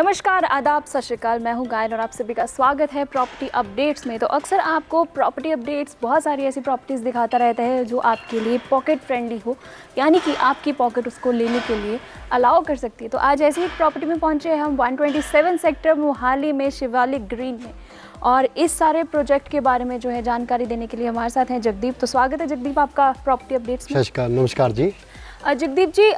नमस्कार, आदाब, सत श्री अकाल। मैं हूं गायन और आप सभी का स्वागत है प्रॉपर्टी अपडेट्स में। तो अक्सर आपको प्रॉपर्टी अपडेट्स बहुत सारी ऐसी प्रॉपर्टीज़ दिखाता रहता है जो आपके लिए पॉकेट फ्रेंडली हो, यानी कि आपकी पॉकेट उसको लेने के लिए अलाउ कर सकती है। तो आज ऐसी एक प्रॉपर्टी में पहुंचे हैं हम 127 सेक्टर मोहाली में शिवालिक ग्रीन में, और इस सारे प्रोजेक्ट के बारे में जो है जानकारी देने के लिए हमारे साथ हैं जगदीप। तो स्वागत है जगदीप आपका प्रॉपर्टी अपडेट्स में। नमस्कार जी। जगदीप जी,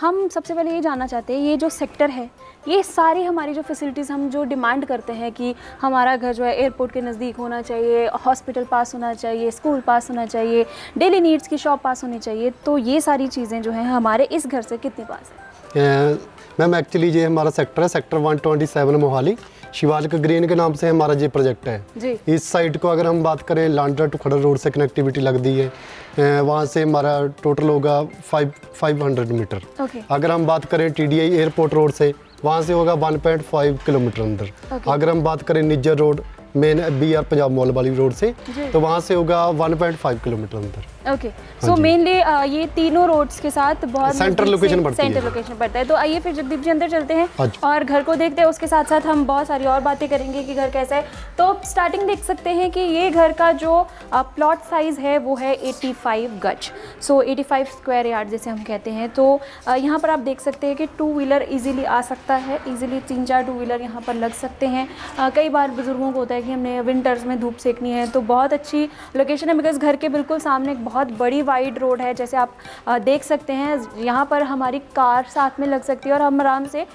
हम सबसे पहले ये जानना चाहते हैं, ये जो सेक्टर है, ये सारी हमारी जो फैसिलिटीज़ हम जो डिमांड करते हैं कि हमारा घर जो है एयरपोर्ट के नज़दीक होना चाहिए, हॉस्पिटल पास होना चाहिए, स्कूल पास होना चाहिए, डेली नीड्स की शॉप पास होनी चाहिए, तो ये सारी चीज़ें जो हैं हमारे इस घर से कितने पास है? मैम एक्चुअली ये हमारा सेक्टर है, सेक्टर 127 मोहाली, शिवालिक ग्रीन के नाम से हमारा ये प्रोजेक्ट है जी। इस साइट को अगर हम बात करें, लांड्रा टू खड़र रोड से कनेक्टिविटी लगती है, वहाँ से हमारा टोटल होगा 500 मीटर। अगर हम बात करें TDI एयरपोर्ट रोड से, वहाँ से होगा 1.5 किलोमीटर अंदर। अगर हम बात करें Nijjar road main BR Punjab mall वाली रोड से, तो वहाँ से होगा 1.5 किलोमीटर अंदर। ओके, सो मेनली ये तीनों रोड्स के साथ बहुत सेंटर लोकेशन पड़ता है। तो आइए फिर जगदीप जी अंदर चलते हैं और घर को देखते हैं, उसके साथ साथ हम बहुत सारी और बातें करेंगे कि घर कैसा है। तो स्टार्टिंग देख सकते हैं कि ये घर का जो प्लॉट साइज़ है वो है 85 गज, सो 85 स्क्वायर यार्ड जैसे हम कहते हैं। तो यहाँ पर आप देख सकते हैं कि 2 व्हीलर ईजिली आ सकता है, ईजिली 3-4 2 व्हीलर यहाँ पर लग सकते हैं। कई बार बुजुर्गों को होता है कि हमने विंटर्स में धूप सेकनी है, तो बहुत अच्छी लोकेशन है, बिकॉज घर के बिल्कुल सामने बहुत बड़ी वाइड रोड है, जैसे आप देख सकते हैं। यहाँ पर हमारी कार साथ में लग सकती है और हम आराम से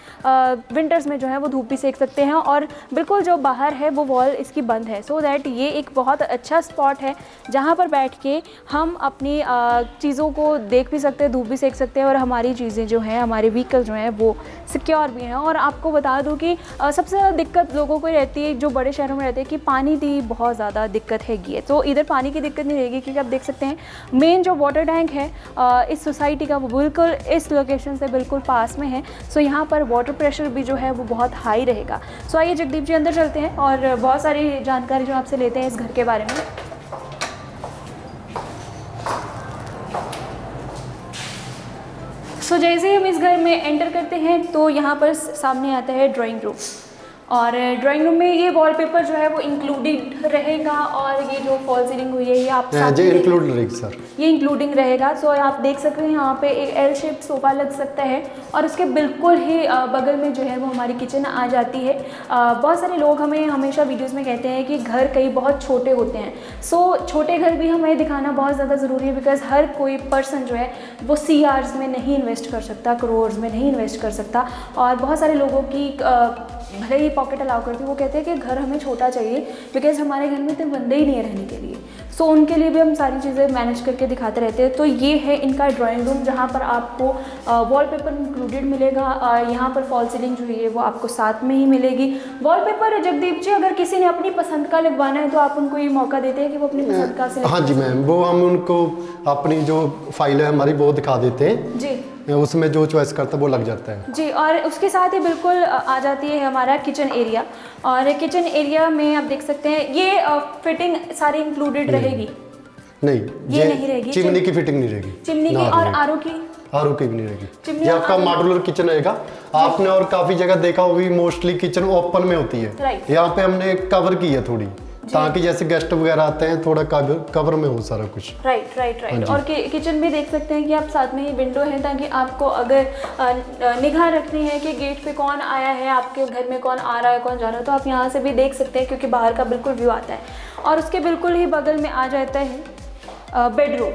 विंटर्स में जो है वो धूप भी सेक सकते हैं, और बिल्कुल जो बाहर है वो वॉल इसकी बंद है, सो दैट ये एक बहुत अच्छा स्पॉट है जहाँ पर बैठ के हम अपनी चीज़ों को देख भी सकते हैं, धूप भी सेक सकते हैं, और हमारी चीज़ें जो हैं, हमारे व्हीकल जो हैं वो सिक्योर भी हैं। और आपको बता दूँ कि सबसे ज़्यादा दिक्कत लोगों को रहती है जो बड़े शहरों में रहते हैं कि पानी की बहुत ज़्यादा दिक्कत हैगी है। तो इधर पानी की दिक्कत नहीं रहेगी, क्योंकि आप देख सकते हैं मेन जो वाटर टैंक है इस सोसाइटी का वो बिल्कुल इस लोकेशन से बिल्कुल पास में है। सो यहाँ पर वाटर प्रेशर भी जो है वो बहुत हाई रहेगा। सो आइए जगदीप जी अंदर चलते हैं और बहुत सारी जानकारी जो आपसे लेते हैं इस घर के बारे में। सो जैसे ही हम इस घर में एंटर करते हैं तो यहाँ पर सामने आता है ड्राइंग रूम, और ड्राइंग रूम में ये वॉलपेपर जो है वो इंक्लूडेड रहेगा, और ये जो फॉल सीलिंग हुई है ये आप ये इंक्लूडिंग रहेगा। सो आप देख सकते हैं यहाँ पे एक L शेप सोफ़ा लग सकता है, और उसके बिल्कुल ही बगल में जो है वो हमारी किचन आ जाती है। बहुत सारे लोग हमें हमेशा वीडियोस में कहते हैं कि घर कई बहुत छोटे होते हैं, सो छोटे घर भी हमें दिखाना बहुत ज़्यादा ज़रूरी है, बिकॉज़ हर कोई पर्सन जो है वो CRs में नहीं इन्वेस्ट कर सकता, करोर्स में नहीं इन्वेस्ट कर सकता। और बहुत सारे लोगों की भले ही पॉकेट अलाउ करती है, वो कहते हैं कि घर हमें छोटा चाहिए बिकॉज हमारे घर में तो बंदे ही नहीं है रहने के लिए। सो उनके लिए भी हम सारी चीज़ें मैनेज करके दिखाते रहते हैं। तो ये है इनका ड्राइंग रूम, जहाँ पर आपको वॉलपेपर इंक्लूडेड मिलेगा। यहाँ पर फॉल सीलिंग जो है वो आपको साथ में ही मिलेगी। वॉलपेपर जगदीप जी अगर किसी ने अपनी पसंद का लगवाना है तो आप उनको ये मौका देते हैं कि वो अपनी पसंद का सिलेक्ट। हाँ जी मैम, वो हम उनको अपनी जो फाइल है हमारी वो दिखा देते हैं जी, उसमें जो चॉइस करता है वो लग जाता है जी। और उसके साथ ही बिल्कुल आ जाती है हमारा किचन एरिया, और किचन एरिया में आप देख सकते हैं ये फिटिंग सारी इंक्लूडेड रहेगी। नहीं, ये नहीं रहेगी, चिमनी की फिटिंग नहीं रहेगी, चिमनी की और आरओ की भी नहीं रहेगी। ये आपका मॉड्यूलर किचन रहेगा। आपने और काफी जगह देखा होगी, मोस्टली किचन ओपन में होती है, यहाँ पे हमने कवर की है थोड़ी, ताकि जैसे गेस्ट वगैरह आते हैं थोड़ा कवर में हो सारा कुछ। राइट। और किचन भी देख सकते हैं कि आप साथ में ही विंडो है, ताकि आपको अगर निगाह रखनी है कि गेट पे कौन आया है, आपके घर में कौन आ रहा है, कौन जा रहा है, तो आप यहाँ से भी देख सकते हैं, क्योंकि बाहर का बिल्कुल व्यू आता है। और उसके बिल्कुल ही बगल में आ जाता है बेडरूम।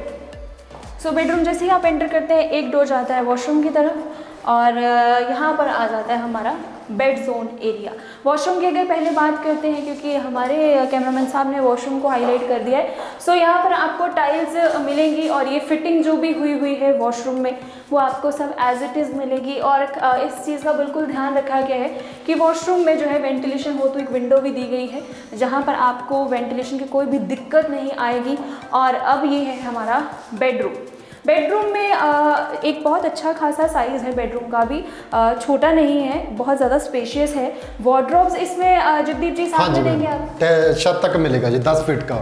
सो बेडरूम जैसे ही आप एंटर करते हैं एक डोर जाता है वॉशरूम की तरफ, और यहाँ पर आ जाता है हमारा बेड जोन एरिया। वॉशरूम की अगर पहले बात करते हैं, क्योंकि हमारे कैमरामैन साहब ने वॉशरूम को हाईलाइट कर दिया है। सो यहाँ पर आपको टाइल्स मिलेंगी, और ये फिटिंग जो भी हुई है वॉशरूम में वो आपको सब एज इट इज़ मिलेगी। और इस चीज़ का बिल्कुल ध्यान रखा गया है कि वॉशरूम में जो है वेंटिलेशन हो, तो एक विंडो भी दी गई है जहाँ पर आपको वेंटिलेशन की कोई भी दिक्कत नहीं आएगी। और अब ये है हमारा बेडरूम में एक बहुत अच्छा खासा साइज़ है बेडरूम का भी, छोटा नहीं है, बहुत ज़्यादा स्पेशियस है। वार्डरोब्स इसमें जगदीप जी साथ में देंगे आप? छत तक मिलेगा जी, 10 फीट का।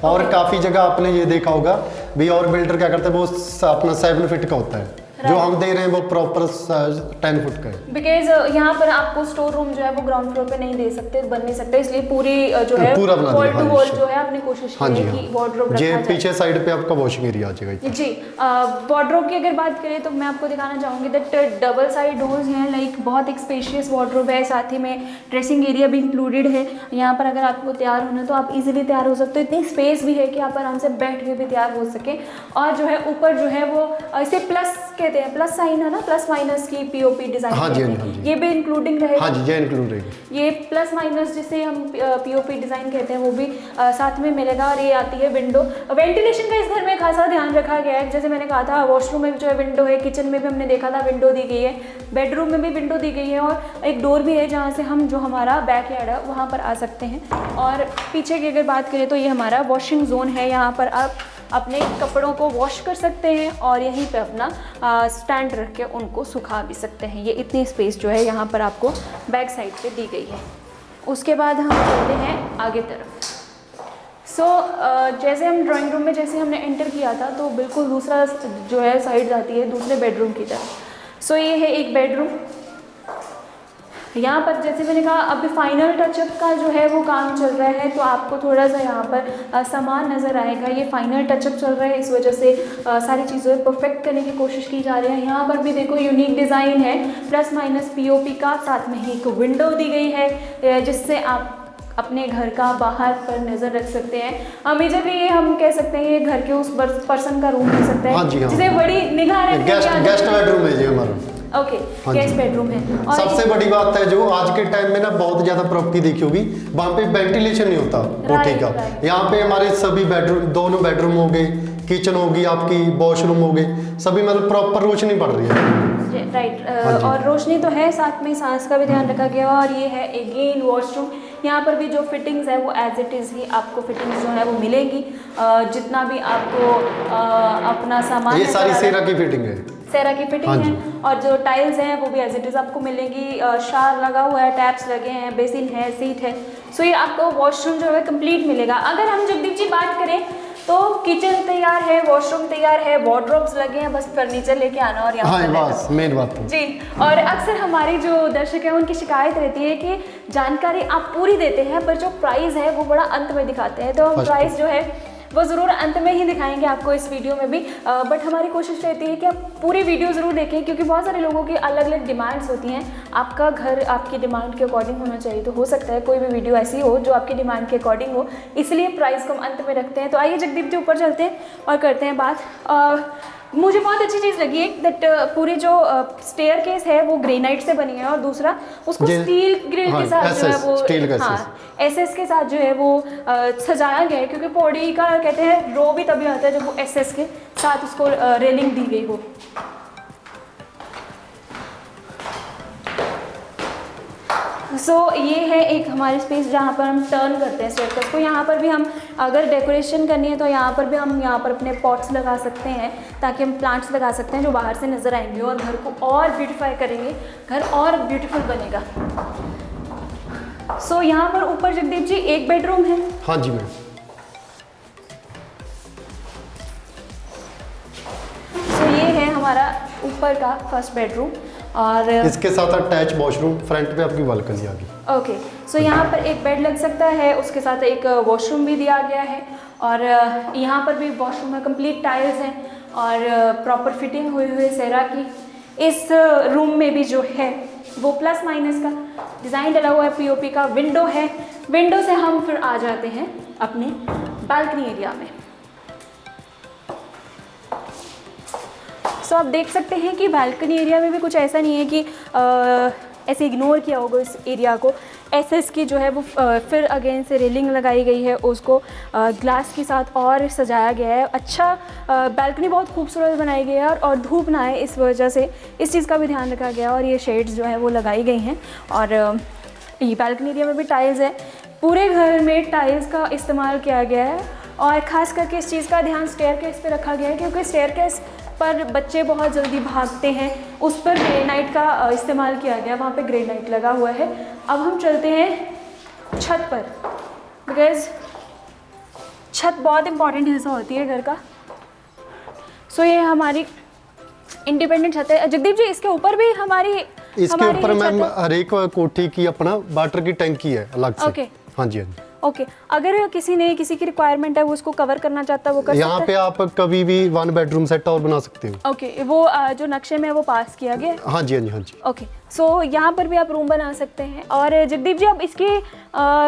और काफ़ी जगह आपने ये देखा होगा भी, और बिल्डर क्या करते हैं वो अपना 7 फीट का होता है, जो हम दे रहे हैं वो प्रॉपर 10 फुट का है। बिकॉज यहाँ पर आपको स्टोर रूम जो है वो ग्राउंड फ्लोर पे नहीं दे सकते, बन नहीं सकते, इसलिए पूरी जो है वॉल टू वॉल जो है आपने कोशिश की है कि वार्डरोब रखा जाए। पीछे साइड पे आपका वॉशिंग एरिया आ जाएगा जी। वार्डरोब की अगर बात करें तो मैं आपको दिखाना चाहूँगी दैट डबल साइड डोर्स हैं, लाइक बहुत एक स्पेशियस वार्डरोब है, साथ ही में ड्रेसिंग एरिया भी इंक्लूडेड है। यहाँ पर अगर आपको तैयार होना तो आप इजीली तैयार हो सकते हो, इतनी स्पेस भी है कि आप आराम से बैठ के भी तैयार हो सके। और जो है ऊपर जो है वो इसे प्लस कहते हैं, प्लस साइन है ना, प्लस माइनस की पीओपी डिजाइन। हाँ जी, हाँ जी। ये भी इंक्लूडिंग रहेगा। हाँ जी, ये इंक्लूड रहेगी। ये प्लस माइनस जिसे हम पीओपी डिजाइन कहते हैं वो भी साथ में मिलेगा। और ये आती है विंडो। वेंटिलेशन का इस घर में खासा ध्यान रखा गया है, जैसे मैंने कहा था वॉशरूम में जो है विंडो है, किचन में भी हमने देखा था विंडो दी गई है, बेडरूम में भी विंडो दी गई है, और एक डोर भी है जहाँ से हम जो हमारा बैक यार्ड है वहाँ पर आ सकते हैं। और पीछे की अगर बात करें तो ये हमारा वॉशिंग जोन है, यहाँ पर आप अपने कपड़ों को वॉश कर सकते हैं और यहीं पे अपना स्टैंड रख के उनको सुखा भी सकते हैं। ये इतनी स्पेस जो है यहाँ पर आपको बैक साइड पे दी गई है। उसके बाद हम चलते हैं आगे तरफ। जैसे हम ड्राइंग रूम में जैसे हमने एंटर किया था तो बिल्कुल दूसरा जो है साइड जाती है दूसरे बेडरूम की तरफ। ये है एक बेडरूम। यहाँ पर जैसे मैंने कहा अभी फाइनल टचअप का जो है वो काम चल रहा है, तो आपको थोड़ा सा यहाँ पर सामान नज़र आएगा। ये फाइनल टचअप चल रहा है, इस वजह से सारी चीज़ें परफेक्ट करने की कोशिश की जा रही है। यहाँ पर भी देखो यूनिक डिज़ाइन है, प्लस माइनस पीओपी का, साथ में ही एक विंडो दी गई है जिससे आप अपने घर का बाहर पर नज़र रख सकते हैं। मेजरली ये हम कह सकते हैं ये घर के उस पर्सन का रूम हो सकता है। हाँ जी, हाँ। जिसे बड़ी निगाह रखने की गेस्ट बेडरूम है जी हमारा। ओके, गेस्ट बेडरूम है। और सबसे बड़ी बात है जो आज के टाइम में ना बहुत ज्यादा प्रॉपर्टी देखी होगी, वहाँ पे वेंटिलेशन नहीं होता कोठी का। यहाँ पे हमारे सभी बेडरूम, दोनों बेडरूम हो गए, किचन होगी आपकी, वॉशरूम हो गए, सभी मतलब प्रॉपर रोशनी पड़ रही है। राइट। और रोशनी तो है, साथ में सांस का भी ध्यान रखा गया। और ये है अगेन वॉशरूम। यहाँ पर भी जो फिटिंग्स है वो एज इट इज़ ही आपको फिटिंग्स जो है वो मिलेंगी। जितना भी आपको अपना सामान, ये सारी सेरा की फिटिंग है, सेरा की फिटिंग है। और जो टाइल्स हैं वो भी एज इट इज़ आपको मिलेंगी। शार लगा हुआ है, टैप्स लगे हैं, बेसिन है, सीट है। ये आपको वॉशरूम जो है कंप्लीट मिलेगा। अगर हम जगदीप जी बात करें तो किचन तैयार है, वॉशरूम तैयार है, वार्डरोब्स लगे हैं, बस फर्नीचर लेके आना और यहाँ पर बस मेन बात है जी। और अक्सर हमारी जो दर्शक हैं उनकी शिकायत रहती है कि जानकारी आप पूरी देते हैं पर जो प्राइस है वो बड़ा अंत में दिखाते हैं। तो हम प्राइस जो है वो ज़रूर अंत में ही दिखाएंगे आपको इस वीडियो में भी, बट हमारी कोशिश रहती है कि आप पूरी वीडियो ज़रूर देखें, क्योंकि बहुत सारे लोगों की अलग अलग डिमांड्स होती हैं। आपका घर आपकी डिमांड के अकॉर्डिंग होना चाहिए, तो हो सकता है कोई भी वीडियो ऐसी हो जो आपकी डिमांड के अकॉर्डिंग हो, इसलिए प्राइस को हम अंत में रखते हैं। तो आइए जगदीप जी ऊपर चलते हैं और करते हैं बात। मुझे बहुत अच्छी चीज़ लगी है दैट पूरी जो स्टेयर केस है वो ग्रेनाइट से बनी है, और दूसरा उसको स्टील ग्रिल के साथ जो है वो एसएस के साथ जो है वो सजाया गया है, क्योंकि पौड़ी का कहते हैं रो भी तभी आता है जब वो एसएस के साथ उसको रेलिंग दी गई हो। ये है एक हमारी स्पेस जहाँ पर हम टर्न करते हैं स्टेयरकेस को। यहाँ पर भी हम अगर डेकोरेशन करनी है तो यहाँ पर भी हम यहाँ पर अपने पॉट्स लगा सकते हैं, ताकि हम प्लांट्स लगा सकते हैं जो बाहर से नज़र आएंगे और घर को और ब्यूटीफाई करेंगे, घर और ब्यूटीफुल बनेगा। यहाँ पर ऊपर जगदीप जी एक बेडरूम है। हाँ जी मैम। ये है हमारा ऊपर का फर्स्ट बेडरूम, और इसके साथ अटैच वॉशरूम, फ्रंट पे आपकी बालकनी आ गई। ओके, यहाँ पर एक बेड लग सकता है, उसके साथ एक वॉशरूम भी दिया गया है, और यहाँ पर भी वॉशरूम में कंप्लीट टाइल्स हैं और प्रॉपर फिटिंग हुई हुई सेरा की। इस रूम में भी जो है वो प्लस माइनस का डिज़ाइन डला हुआ है, पीओपी का विंडो है। विंडो से हम फिर आ जाते हैं अपने बालकनी एरिया में। आप देख सकते हैं कि बालकनी एरिया में भी कुछ ऐसा नहीं है कि ऐसे इग्नोर किया होगा इस एरिया को। एसएस की जो है वो फिर अगेन से रेलिंग लगाई गई है, उसको ग्लास के साथ और सजाया गया है। अच्छा, बालकनी बहुत खूबसूरत बनाई गई है, और धूप ना आए इस वजह से इस चीज़ का भी ध्यान रखा गया, और ये शेड्स जो है वो लगाई गई हैं। और ये बालकनी एरिया में भी टाइल्स है, पूरे घर में टाइल्स का इस्तेमाल किया गया है, और ख़ास करके इस चीज़ का ध्यान स्टेयरकेस पे रखा गया है, क्योंकि स्टेयरकेस पर बच्चे बहुत जल्दी भागते हैं। उस पर ग्रेनाइट का इस्तेमाल किया गया, वहाँ पे ग्रेनाइट लगा हुआ है। अब हम चलते हैं छत पर, बिकॉज़ छत बहुत इंपॉर्टेंट हिस्सा होती है घर का। ये हमारी इंडिपेंडेंट छत है। जगदीप जी इसके ऊपर भी इसके ऊपर मैम हर एक कोठी की अपना वाटर की टंकी है अलग से। ओके हाँ जी, हाँ जी। ओके अगर किसी की रिक्वायरमेंट है वो उसको कवर करना चाहता है वो कर सकता है। यहाँ पे आप कभी भी 1 बेडरूम सेट और बना सकते हो। ओके वो जो नक्शे में है वो पास किया गया है। हाँ जी, हाँ जी, हाँ जी। ओके सो यहाँ पर भी आप रूम बना सकते हैं। और जगदीप जी अब इसके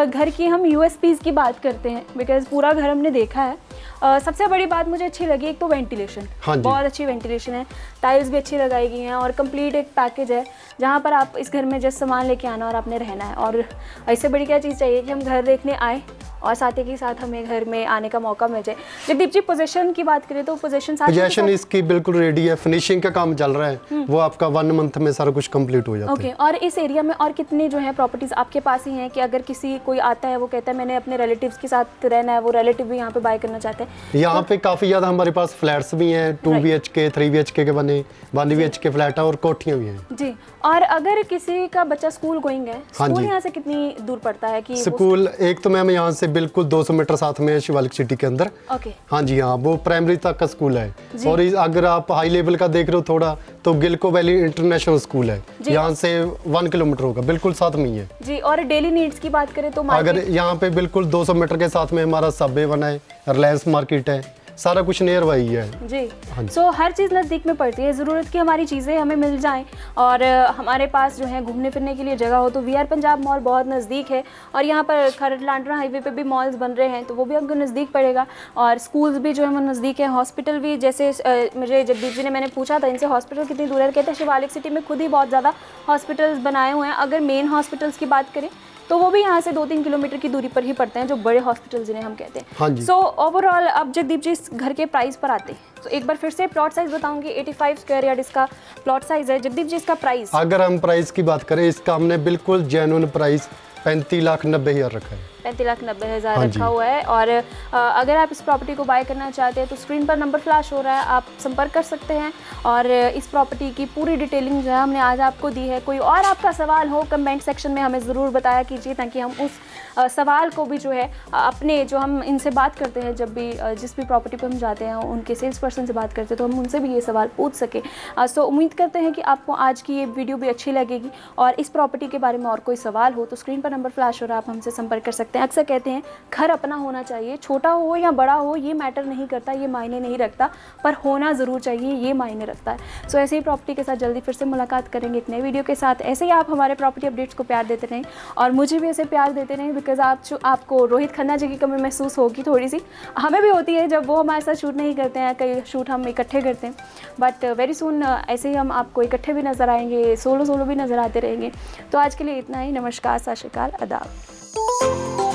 घर की हम यूएसपीज की बात करते हैं, बिकॉज पूरा घर हमने देखा है। सबसे बड़ी बात मुझे अच्छी लगी एक तो वेंटिलेशन, बहुत अच्छी वेंटिलेशन है, टाइल्स भी अच्छी लगाई गई हैं और कंप्लीट एक पैकेज है जहाँ पर आप इस घर में जस्ट सामान लेके आना और आपने रहना है। और इससे बड़ी क्या चीज़ चाहिए कि हम घर देखने आए और साथ ही के साथ हमें घर में आने का मौका मिल जाए। जगदीप जी पोजीशन की बात करें तो पोजीशन इसकी बिल्कुल रेडी है, फिनिशिंग का काम चल रहा है, वो आपका 1 मंथ में सारा कुछ कंप्लीट हो जाता है। ओके और इस एरिया में और कितने जो है प्रॉपर्टीज आपके पास ही हैं कि अगर कोई आता है वो कहता है मैंने अपने रिलेटिव्स के साथ रहना है, वो रिलेटिव भी यहाँ पे बाय करना चाहते हैं? यहाँ पे काफी ज्यादा हमारे पास फ्लैट्स भी हैं, 2 BHK 3 BHK के बने, 1 BHK फ्लैट है और कोठियाँ भी हैं जी। और अगर किसी का बच्चा स्कूल गोइंग है, स्कूल यहाँ से कितनी दूर पड़ता है? कि स्कूल एक तो मैम यहाँ से बिल्कुल 200 मीटर साथ में है शिवालिक सिटी के अंदर। ओके हाँ जी, हाँ वो प्राइमरी तक का स्कूल है। और अगर आप हाई लेवल का देख रहे हो थोड़ा तो गिलको वैली इंटरनेशनल स्कूल है, यहाँ से 1 किलोमीटर होगा, बिल्कुल साथ में ही है जी। और डेली नीड्स की बात करें तो अगर यहाँ पे बिल्कुल 200 मीटर के साथ में हमारा सबवे बना है, रिलायंस मार्केट है, सारा कुछ नियर बाई है जी। सो हर चीज़ नज़दीक में पड़ती है, ज़रूरत की हमारी चीज़ें हमें मिल जाएं और हमारे पास जो है घूमने फिरने के लिए जगह हो तो VR पंजाब मॉल बहुत नज़दीक है। और यहाँ पर खरड़ लांडरा हाईवे पे भी मॉल्स बन रहे हैं तो वो भी हमको नज़दीक पड़ेगा। और स्कूल्स भी जो है वो नज़दीक है, हॉस्पिटल भी जैसे मुझे जगदीप जी ने मैंने पूछा था इनसे हॉस्पिटल कितनी दूर है, कहते हैं शिवालिक सिटी में खुद ही बहुत ज़्यादा हॉस्पिटल्स बनाए हुए हैं। अगर मेन हॉस्पिटल्स की बात करें तो वो भी यहाँ से 2-3 किलोमीटर की दूरी पर ही पड़ते हैं, जो बड़े हॉस्पिटल जिन्हें हम कहते हैं। सो ओवरऑल अब जगदीप जी इस घर के प्राइस पर आते हैं तो एक बार फिर से प्लॉट साइज बताऊंगी। 85 स्क्वायर यार्ड इसका प्लॉट साइज है। जगदीप जी इसका प्राइस, अगर हम प्राइस की बात करें इसका हमने बिल्कुल जेन्युइन प्राइस 35,90,000 रखा है। 35,90,000 रखा हुआ है। और अगर आप इस प्रॉपर्टी को बाय करना चाहते हैं तो स्क्रीन पर नंबर फ्लैश हो रहा है, आप संपर्क कर सकते हैं। और इस प्रॉपर्टी की पूरी डिटेलिंग जो है हमने आज आपको दी है। कोई और आपका सवाल हो कमेंट सेक्शन में हमें ज़रूर बताया कीजिए ताकि हम उस सवाल को भी जो है अपने जो हम इनसे बात करते हैं जब भी जिस भी प्रॉपर्टी पर हम जाते हैं उनके सेल्स पर्सन से बात करते हैं तो हम उनसे भी ये सवाल पूछ सके। सो उम्मीद करते हैं कि आपको आज की ये वीडियो भी अच्छी लगेगी। और इस प्रॉपर्टी के बारे में और कोई सवाल हो तो स्क्रीन पर नंबर फ्लैश हो रहा है, आप हमसे संपर्क कर सकते हैं। अक्सर कहते हैं घर अपना होना चाहिए, छोटा हो या बड़ा हो ये मैटर नहीं करता, ये मायने नहीं रखता, पर होना ज़रूर चाहिए, ये मायने रखता है। सो ऐसे ही प्रॉपर्टी के साथ जल्दी फिर से मुलाकात करेंगे एक नए वीडियो के साथ। ऐसे ही आप हमारे प्रॉपर्टी अपडेट्स को प्यार देते रहें और मुझे भी ऐसे प्यार देते रहें, बिकॉज आपको रोहित खन्ना जी की कमी महसूस होगी थोड़ी सी, हमें भी होती है जब वो हमारे साथ शूट नहीं करते हैं, कई शूट हम इकट्ठे करते हैं। बट वेरी सून ऐसे ही हम आपको इकट्ठे भी नज़र आएंगे, सोलो भी नज़र आते रहेंगे। तो आज के लिए इतना ही। नमस्कार, सत श्री अकाल, आदाब।